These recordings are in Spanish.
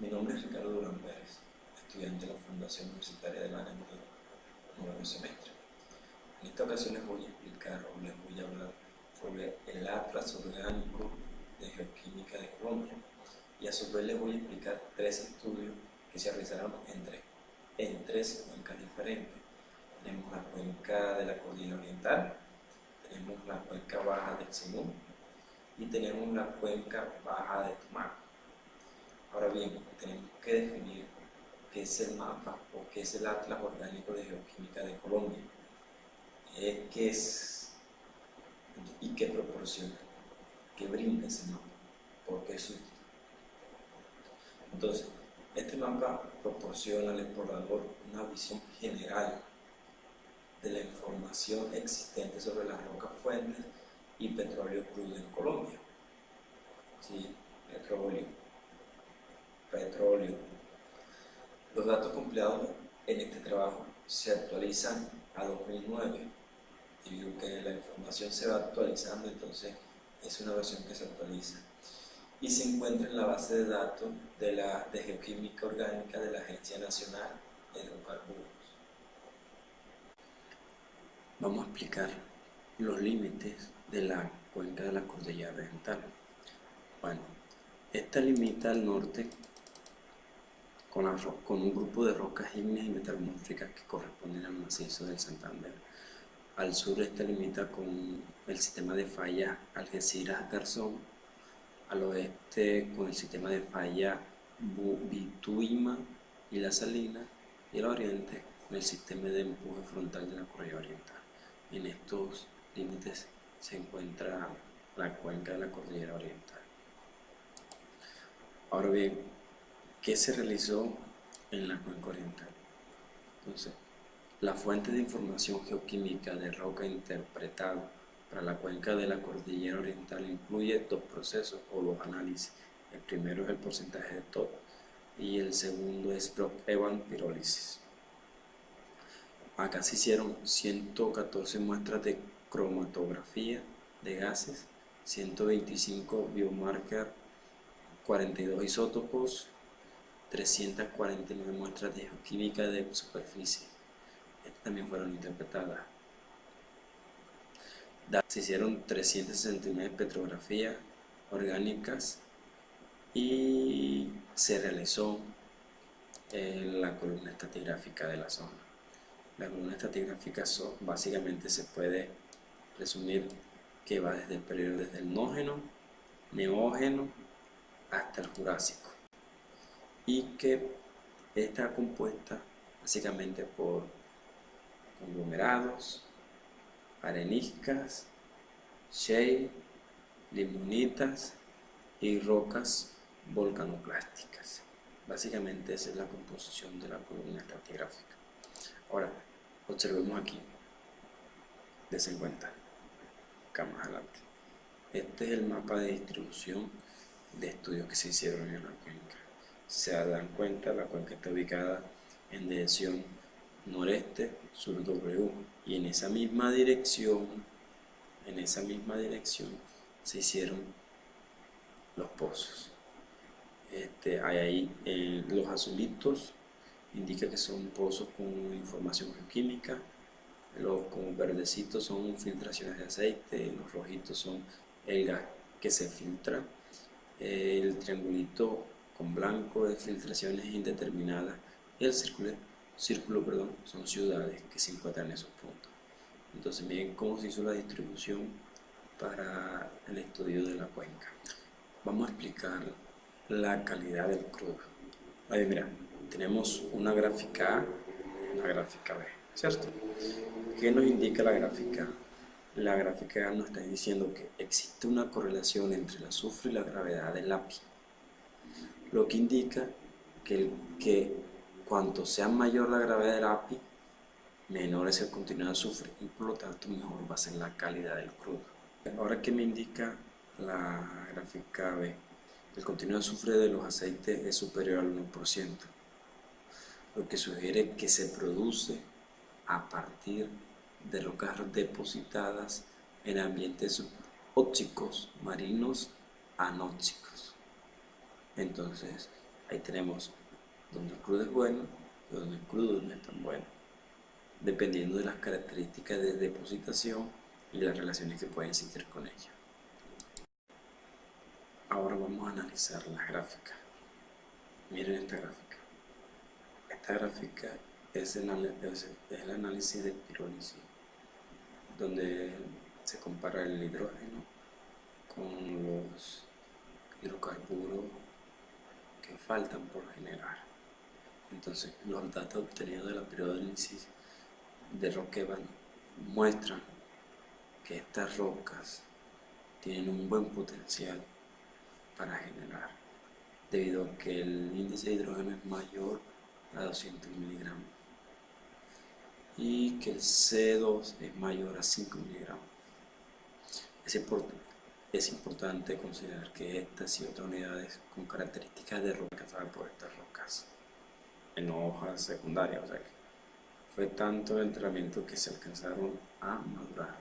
Mi nombre es Ricardo Durán Pérez, estudiante de la Fundación Universitaria de la ANEM de noveno semestre. En esta ocasión les voy a explicar o les voy a hablar sobre el Atlas Orgánico de Geoquímica de Colombia, y a su vez les voy a explicar tres estudios que se realizaron en tres cuencas diferentes. Tenemos la cuenca de la Cordillera Oriental, tenemos la cuenca baja del Sinú y tenemos la cuenca baja de Tumaco. Ahora bien, tenemos que definir qué es el mapa o qué es el Atlas Orgánico de Geoquímica de Colombia, qué es y qué proporciona, qué brinda ese mapa, por qué es útil. Entonces, este mapa proporciona al explorador una visión general de la información existente sobre las rocas fuentes y petróleo crudo en Colombia. Sí, petróleo. Los datos compilados en este trabajo se actualizan a 2009, debido a que la información se va actualizando, entonces es una versión que se actualiza. Y se encuentra en la base de datos de Geoquímica Orgánica de la Agencia Nacional de Hidrocarburos. Vamos a explicar los límites de la cuenca de la Cordillera Oriental. Bueno, esta limita al norte con un grupo de rocas ígneas y metamórficas que corresponden al macizo del Santander. Al sur esta limita con el sistema de falla Algeciras-Garzón, al oeste con el sistema de falla Bituima y La Salina, y al oriente con el sistema de empuje frontal de la Cordillera Oriental. En estos límites se encuentra la cuenca de la Cordillera Oriental. Ahora bien, ¿qué se realizó en la cuenca oriental? Entonces, la fuente de información geoquímica de roca interpretado para la cuenca de la Cordillera Oriental incluye dos procesos o dos análisis. El primero es el porcentaje de TOP y el segundo es Brock-Evans pirólisis. Acá se hicieron 114 muestras de cromatografía de gases, 125 biomarkers, 42 isótopos, 349 muestras de geoquímica de superficie. Estas también fueron interpretadas. Se hicieron 369 petrografías orgánicas y se realizó la columna estratigráfica de la zona. La columna estratigráfica básicamente se puede resumir que va desde el periodo desde el neógeno hasta el Jurásico, y que está compuesta básicamente por conglomerados, areniscas, shale, limonitas y rocas volcanoclásticas. Básicamente esa es la composición de la columna estratigráfica. Ahora, observemos aquí, dense cuenta, acá más adelante. Este es el mapa de distribución de estudios que se hicieron en la cuenca. Se dan cuenta, la cuenca está ubicada en dirección noreste, sur W, y en esa misma dirección se hicieron los pozos. Hay ahí los azulitos indica que son pozos con información geoquímica, los como verdecitos son filtraciones de aceite, los rojitos son el gas que se filtra, el triangulito con blanco es filtraciones indeterminadas, y el círculo son ciudades que se encuentran en esos puntos. Entonces miren cómo se hizo la distribución para el estudio de la cuenca. Vamos a explicar la calidad del crudo. Ahí mira, tenemos una gráfica A y una gráfica B, ¿cierto? ¿Qué nos indica la gráfica A? La gráfica A nos está diciendo que existe una correlación entre el azufre y la gravedad del API, lo que indica que cuanto sea mayor la gravedad del API, menor es el contenido de azufre y por lo tanto mejor va a ser la calidad del crudo. Ahora, ¿qué me indica la gráfica B? El contenido de azufre de los aceites es superior al 1%, lo que sugiere que se produce a partir de rocas depositadas en ambientes subóxicos marinos anóxicos. Entonces, Ahí tenemos donde el crudo es bueno y donde el crudo no es tan bueno, dependiendo de las características de depositación y las relaciones que pueden existir con ella. Ahora vamos a analizar las gráficas. Miren esta gráfica. Esta gráfica es el análisis de pirólisis, donde se compara el hidrógeno con los hidrocarburos que faltan por generar. Entonces, los datos obtenidos de la pirólisis de Roqueval muestran que estas rocas tienen un buen potencial para generar, debido a que el índice de hidrógeno es mayor a 200 miligramos y que el C2 es mayor a 5 miligramos. Es importante considerar que estas y otras unidades con características de roca alcanzadas por estas rocas en hojas secundarias, o sea que fue tanto el entrenamiento que se alcanzaron a madurar.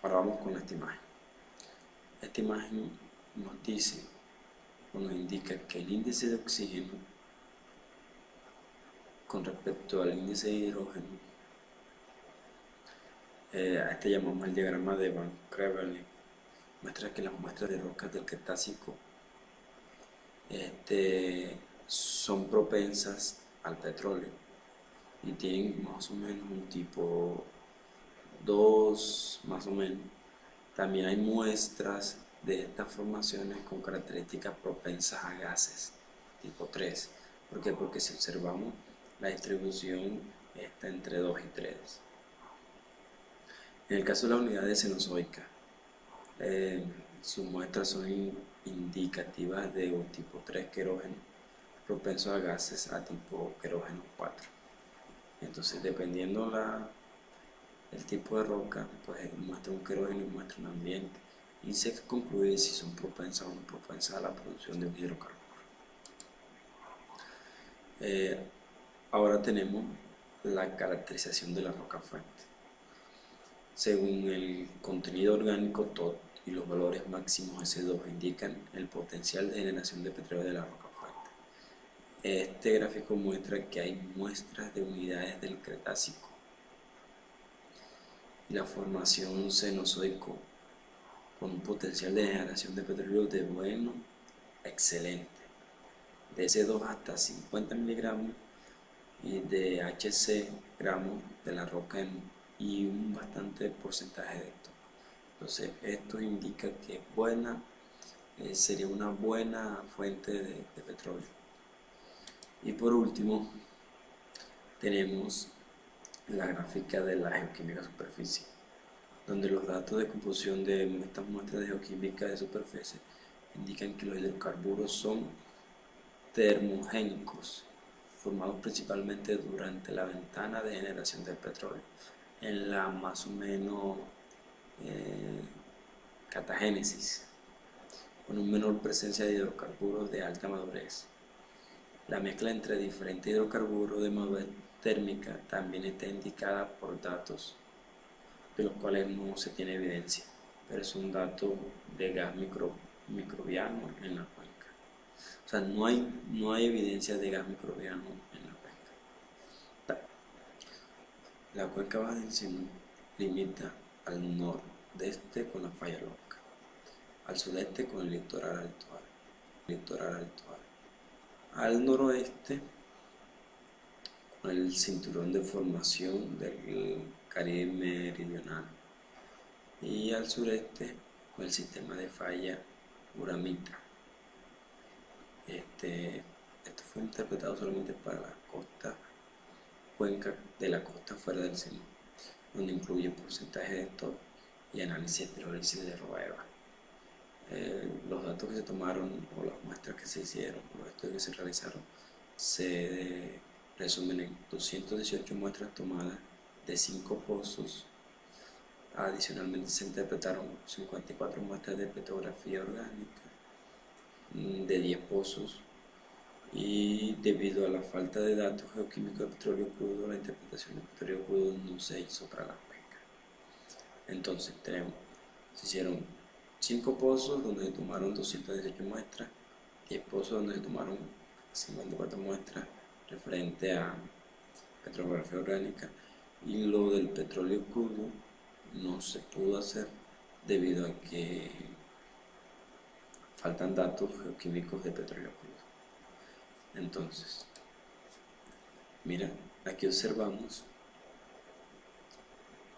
Ahora vamos con esta imagen. Esta imagen nos dice o nos indica que el índice de oxígeno con respecto al índice de hidrógeno, a este llamamos el diagrama de Van Creveld, muestra que las muestras de rocas del Cretácico son propensas al petróleo y tienen más o menos un tipo 2, más o menos. También hay muestras de estas formaciones con características propensas a gases tipo 3. ¿Por qué? Porque si observamos la distribución está entre 2 y 3. En el caso de la unidad de Cenozoica, sus muestras son indicativas de un tipo 3 querógeno propenso a gases a tipo querógeno 4. Entonces, dependiendo el tipo de roca, pues muestra un querógeno y muestra un ambiente, y se concluye si son propensas o no propensas a la producción de un hidrocarburo. Ahora tenemos la caracterización de la roca fuente. Según el contenido orgánico TOT y los valores máximos S2 indican el potencial de generación de petróleo de la roca fuente. Este gráfico muestra que hay muestras de unidades del Cretácico y la formación Cenozoico con un potencial de generación de petróleo de bueno a excelente, de S2 hasta 50 miligramos y de HC gramos de la roca y un bastante porcentaje de esto. Entonces esto indica que sería una buena fuente de petróleo. Y por último tenemos la gráfica de la geoquímica superficie, donde los datos de composición de estas muestras de geoquímica de superficie indican que los hidrocarburos son termogénicos, formados principalmente durante la ventana de generación del petróleo, en la más o menos catagénesis, con una menor presencia de hidrocarburos de alta madurez. La mezcla entre diferentes hidrocarburos de madurez térmica también está indicada por datos de los cuales no se tiene evidencia, pero es un dato de gas microbiano en la cuenca. O sea, no hay evidencia de gas microbiano en la cuenca. La cuenca baja del Sinú limita al nordeste con la falla loca, al sudeste con el litoral altoar, al noroeste con el cinturón de formación del Caribe meridional y al sureste con el sistema de falla Uramita. Esto fue interpretado solamente para la cuenca de la costa fuera del Sinú, donde incluye porcentaje de TOP y análisis de pirólisis de Roeva. Los datos que se tomaron o las muestras que se hicieron, los estudios que se realizaron, se resumen en 218 muestras tomadas de 5 pozos. Adicionalmente se interpretaron 54 muestras de petrografía orgánica de 10 pozos, y debido a la falta de datos geoquímicos de petróleo crudo, la interpretación del petróleo crudo no se hizo para la cuenca. Entonces se hicieron 5 pozos donde se tomaron 218 muestras, 10 pozos donde se tomaron 54 muestras referente a petrografía orgánica, y lo del petróleo crudo no se pudo hacer debido a que faltan datos geoquímicos de petróleo crudo. Entonces, mira, aquí observamos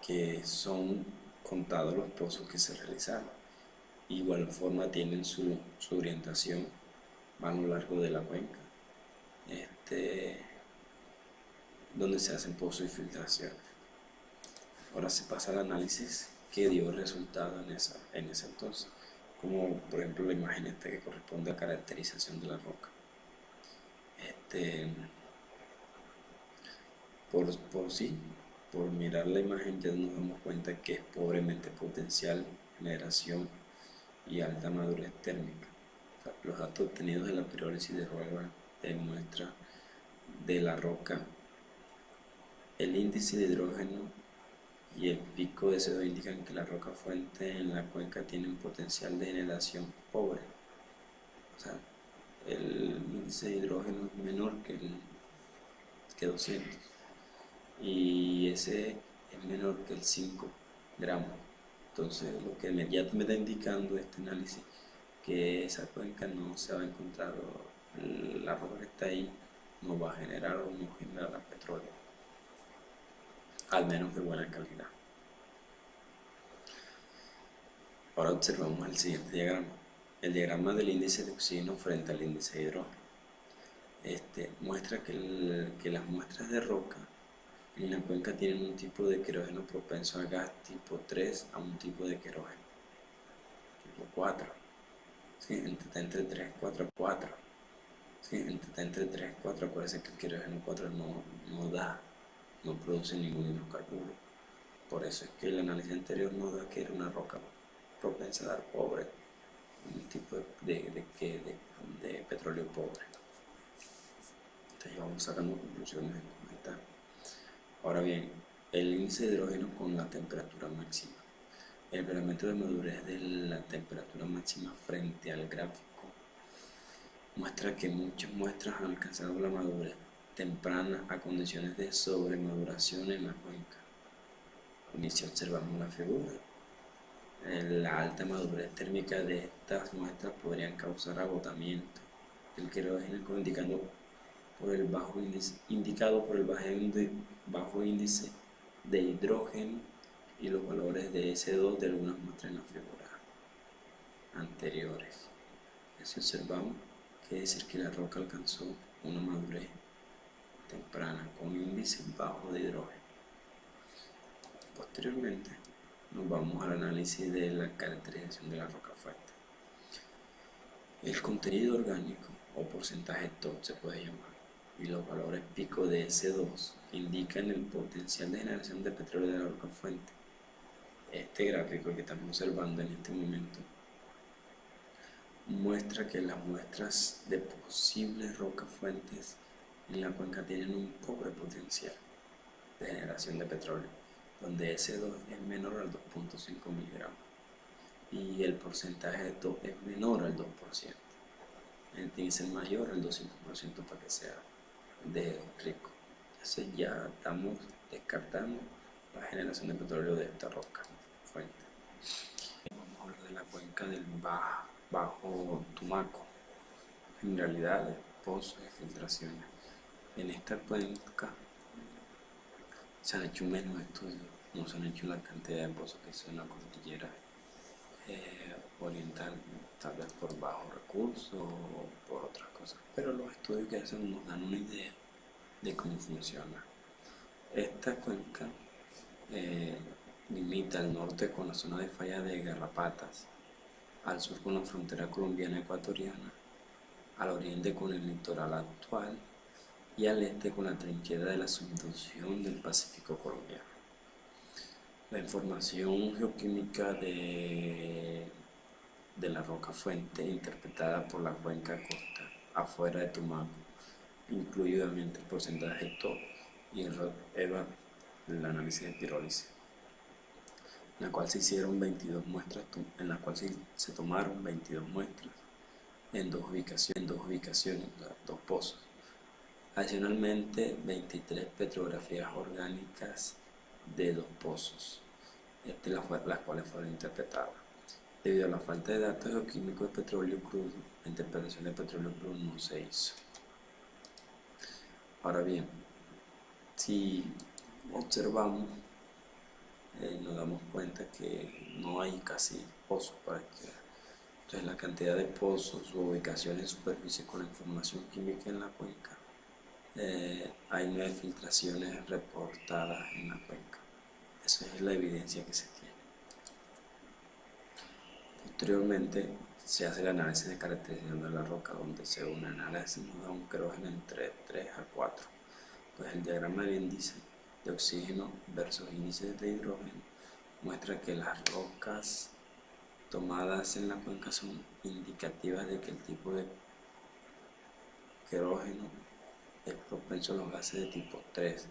que son contados los pozos que se realizaron. Igual forma tienen su orientación a lo largo de la cuenca, donde se hacen pozos y filtraciones. Ahora se pasa al análisis que dio el resultado en ese entonces, como por ejemplo la imagen esta que corresponde a caracterización de la roca. Por mirar la imagen ya nos damos cuenta que es pobremente potencial, generación y alta madurez térmica. O sea, los datos obtenidos de la pirólisis de Roebuck demuestran de la roca el índice de hidrógeno y el pico de CO2 indican que la roca fuente en la cuenca tiene un potencial de generación pobre. O sea, el índice de hidrógeno es menor que 200 y ese es menor que el 5 gramos. Entonces lo que ya me está indicando este análisis que esa cuenca no se va a encontrar, la roca que está ahí no va a generar o no generará petróleo, al menos de buena calidad. Ahora observamos el siguiente diagrama, el diagrama del índice de oxígeno frente al índice de hidrógeno. Muestra que las muestras de roca en la cuenca tienen un tipo de querógeno propenso a gas tipo 3 a un tipo de querógeno tipo 4. ¿Sí? Entre 3, 4, 4. ¿Sí? Entre 3, 4. Acuérdense que el querógeno 4 no produce ningún hidrocarburo. Por eso es que el análisis anterior nos da que era una roca propensa a dar pobre, un tipo de petróleo pobre. Entonces vamos sacando conclusiones en comentar. Ahora bien, el índice de hidrógeno con la temperatura máxima. El parámetro de madurez de la temperatura máxima frente al gráfico muestra que muchas muestras han alcanzado la madurez temprana a condiciones de sobremaduración en la cuenca. Y si observamos la figura, la alta madurez térmica de estas muestras podrían causar agotamiento del querógeno, indicado por el bajo índice de hidrógeno y los valores de S2 de algunas muestras en la figura anteriores. Si observamos, quiere decir que la roca alcanzó una madurez temprana con índice bajo de hidrógeno. Posteriormente nos vamos al análisis de la caracterización de la roca fuente. El contenido orgánico o porcentaje TOP se puede llamar, y los valores pico de S2 indican el potencial de generación de petróleo de la roca fuente. Este gráfico que estamos observando en este momento muestra que las muestras de posibles rocas fuentes en la cuenca tienen un pobre potencial de generación de petróleo, donde S2 es menor al 2.5 miligramos y el porcentaje de TOP es menor al 2%. Tiene que ser mayor al 200% para que sea de rico. Entonces ya estamos descartando la generación de petróleo de esta roca fuente. Vamos a hablar de la cuenca del Bajo Tumaco, mineralidades, pozos y filtraciones. En esta cuenca se han hecho menos estudios, no se han hecho la cantidad de pozos que hizo en la cordillera oriental, tal vez por bajo recurso o por otras cosas, pero los estudios que hacen nos dan una idea de cómo funciona. Esta cuenca limita al norte con la zona de falla de Garrapatas, al sur con la frontera colombiana ecuatoriana, al oriente con el litoral actual y al este con la trinchera de la subducción del Pacífico colombiano. La información geoquímica de la roca fuente interpretada por la cuenca costa afuera de Tumaco incluye obviamente el porcentaje de TOP y el análisis de pirólisis, en la cual se hicieron 22 muestras, en la cual se tomaron 22 muestras en dos ubicaciones, o sea, dos pozos. Adicionalmente, 23 petrografías orgánicas de dos pozos, las cuales fueron interpretadas. Debido a la falta de datos geoquímicos de petróleo crudo, la interpretación de petróleo crudo no se hizo. Ahora bien, si observamos, nos damos cuenta que no hay casi pozos para estudiar. Entonces, la cantidad de pozos, su ubicación en superficie con la información química en la cuenca, hay 9 filtraciones reportadas en la cuenca. Esa es la evidencia que se tiene. Posteriormente, se hace el análisis de caracterización de la roca, donde según el análisis nos da un kerógeno entre 3 a 4. Pues el diagrama del índice de oxígeno versus índice de hidrógeno muestra que las rocas tomadas en la cuenca son indicativas de que el tipo de kerógeno es propenso a los gases de tipo 3,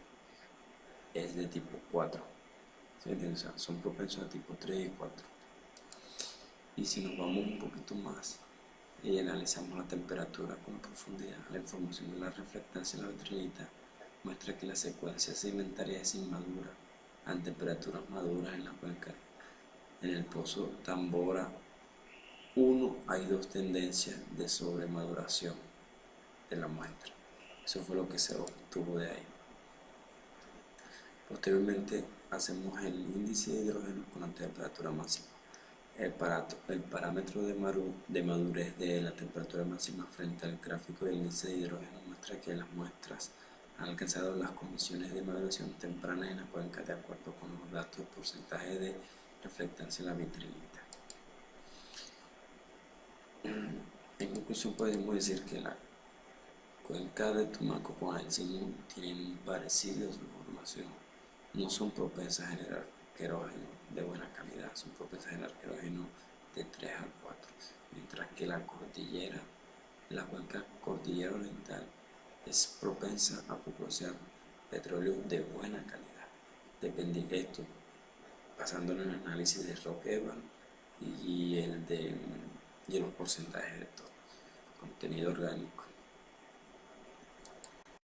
es de tipo 4. ¿Sí me entiendes? O sea, son propensos a tipo 3 y 4. Y si nos vamos un poquito más y analizamos la temperatura con profundidad, la información de la reflectancia en la vitrinita muestra que la secuencia sedimentaria es inmadura a temperaturas maduras en la cuenca. En el pozo Tambora 1 hay 2 tendencias de sobremaduración de la muestra. Eso fue lo que se obtuvo de ahí. Posteriormente hacemos el índice de hidrógeno con la temperatura máxima. El parámetro de madurez de la temperatura máxima frente al gráfico del índice de hidrógeno muestra que las muestras han alcanzado las condiciones de maduración temprana en la cuenca de acuerdo con los datos de porcentaje de reflectancia en la vitrinita. En conclusión, podemos decir que la cuenca de Tumaco con Alcino tienen parecido su formación. No son propensas a generar querógeno de buena calidad, son propensas a generar querógeno de 3 a 4, mientras que la cuenca cordillera oriental es propensa a producir petróleo de buena calidad. Depende de esto, basando en el análisis de Rock-Evans y los porcentajes de todo, contenido orgánico.